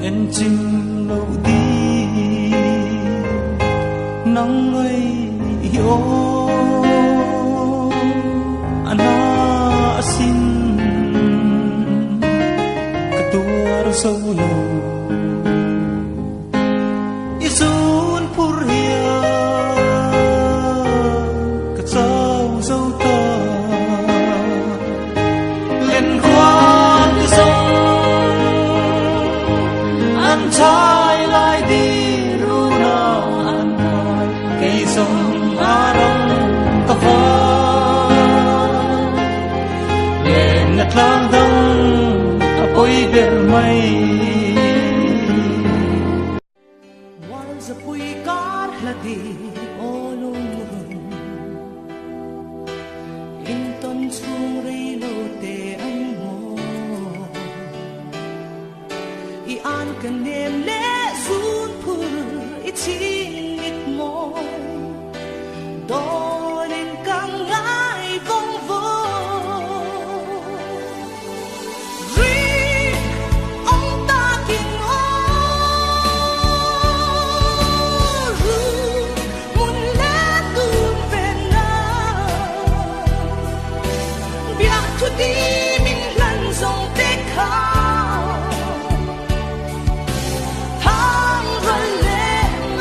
en chim lâu đi nắng ấy yo ana xin ketua sâu lâu isun purhia kacau sâu ta lên khoan cái sông anh trai lại đi ru nào anh hỏi cây sông arang ta phá lên ngắt lang thang apoi ber mai wal sa pui kar lagi olung inton sung ri lo te ang mo i an kan nem le sun pur i ching it mo dolin kang ngai vong vo ri ong ta king o ru mun le tun ven na bia tu di min lan song te kha thang ran le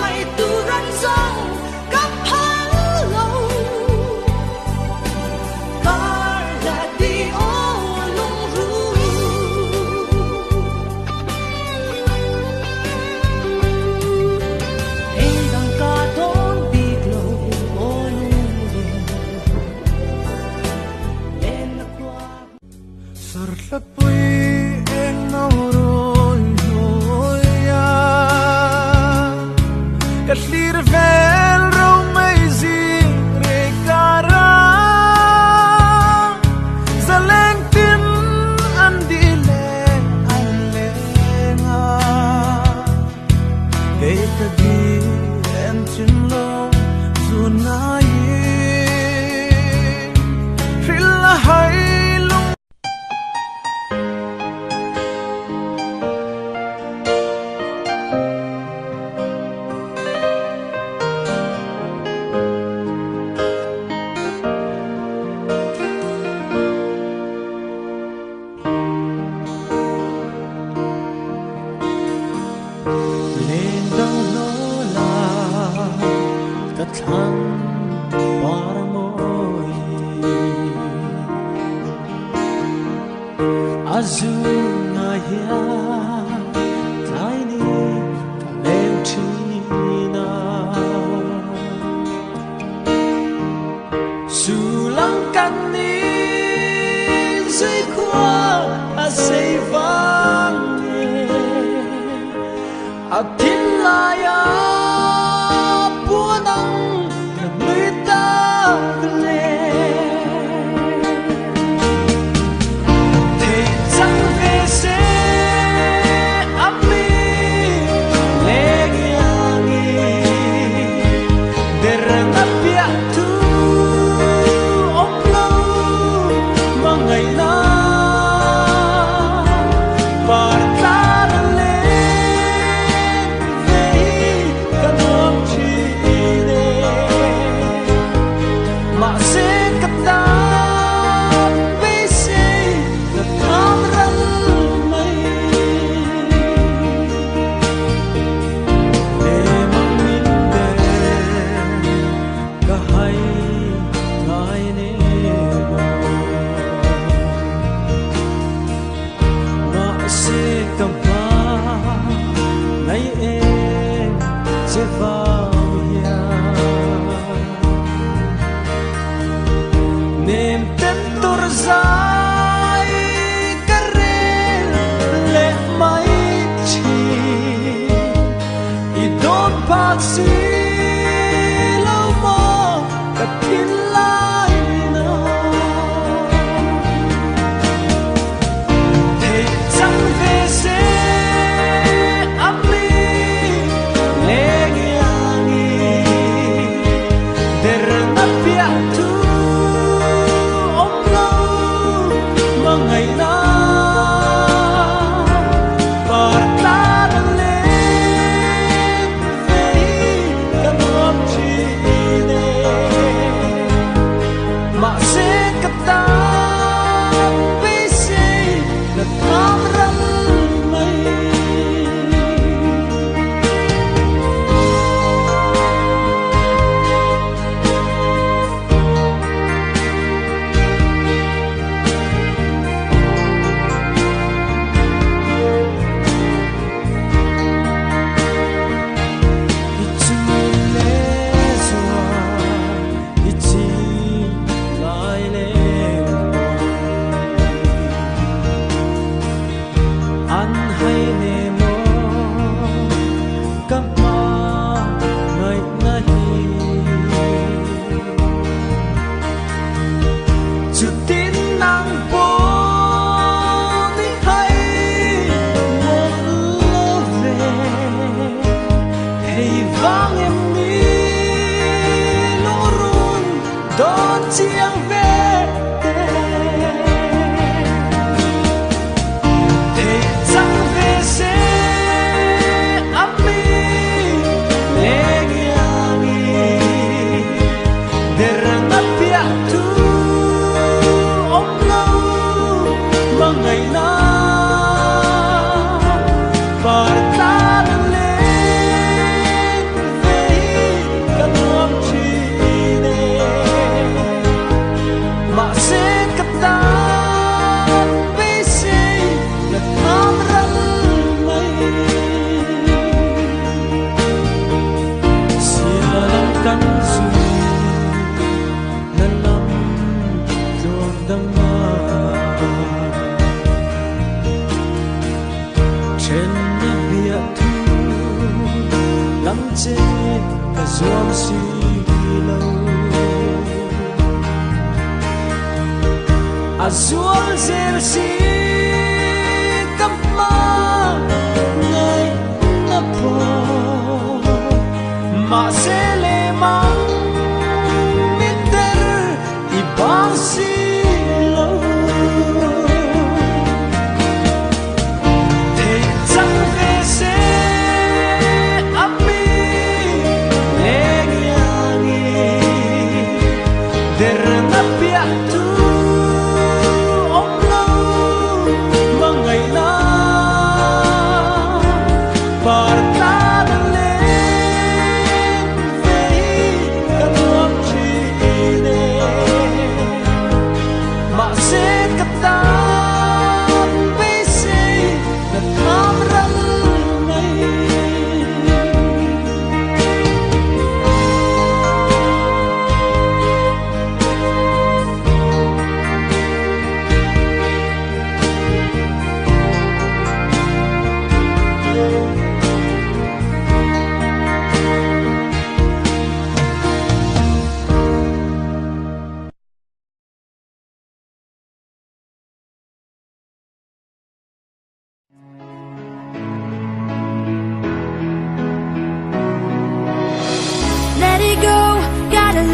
mai tu ran song kap ha lo kar la di o lung ru ei dang ka ton big lo o lung ru en na kwa Sarlapui en nauroi noia Katlir vel romaisi rekara Zaleng tin andile alenga Geitagi en chinlo zunayi Rilla hailung lên đâu nó là tất thăng qua môi azuna ya tiny valentina sulang kani dưới khoa say vang a tin la ya bua nang người ta le thế chẳng về sẽ ấm mi le ngi để răng bia tu ông lâu mà ngày na Say bia thu lam che ka zuam si lo azul zel si kama ngai na po ma se le mang mitter ibang si lo te chang ve se api le ngi der na pia tu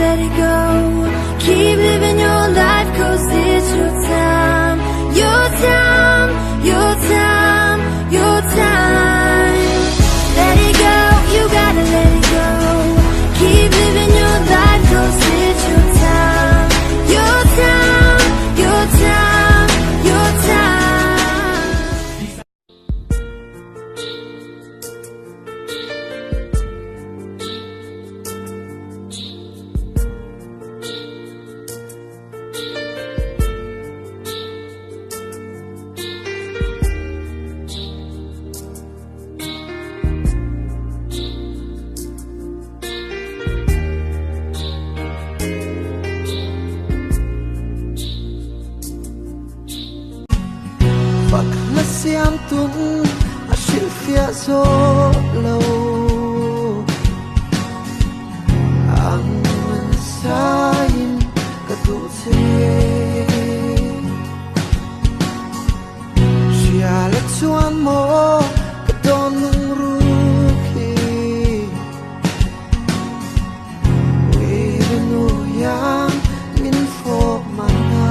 let it go. Keep living your life, 'cause it's your time. Your time, your time, your time. Let it go, you gotta let it go. Keep living your life, 'cause it's your time. Your time, your time, your time. Siam tum a shil fia zo lo ang sain ka tu se sia le chuan mo ka don nung ru ki we nu yang min fo mana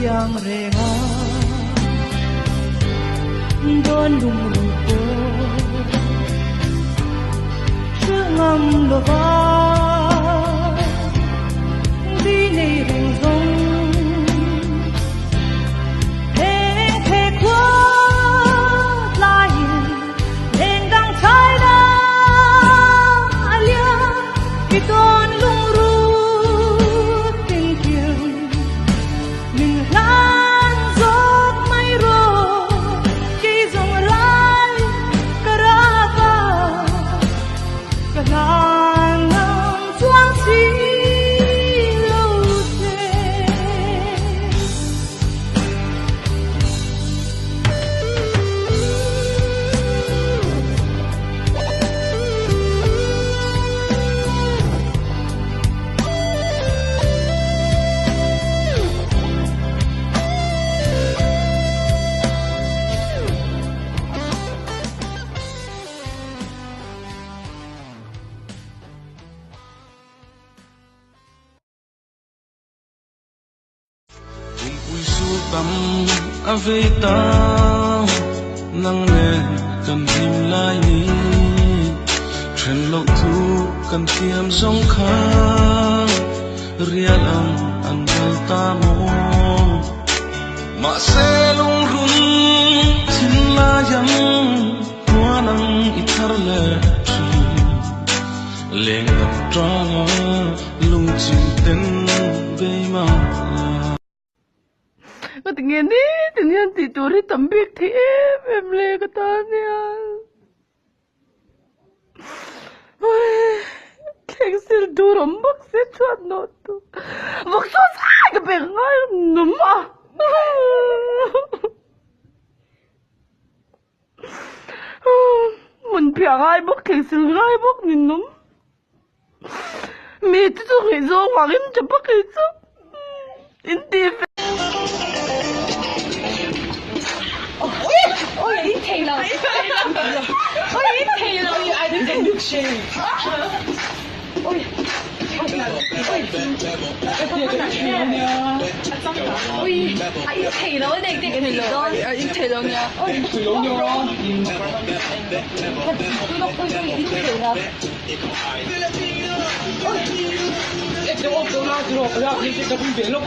yang renga don lung ru ko ngam lo ba đi này rừng rong thế thế quá lại lên đang trái đá lia khi don lung ru tình kiều mình lan gió mây rô khi dòng lại cả ra cả ngàn năm choáng xí lâu thế Ui su tâm ave ta nang le kan him lai ni chen lo thu kan tiam zong kha rial an dal ta mo ma se lung run thin la yang hua nang ithar le chi leng ap tra lung chin ten be ma Có tự nhiên thì tôi đi tắm biết thì em lê cái tên nha. Ôi, kẹt xịt đồ rắm bác xịt chuột nó tu, bác số sai cái bề ngay nấm à. Mình bề ngay bác kẹt xịt ngay bác nhìn nấm. Mẹ tôi nghĩ rồi hoàng em chụp bác kẹt xịt. In TV. Ôi, ít thì là ôi, ít thì là ai đến thành được xe. Ôi, ôi, ít thì là cái này thì là ít thì là nha. Ôi, thì là nha. Tôi ít thì là. Ôi, em đâu có đâu là được, là cái cái cái biển lúc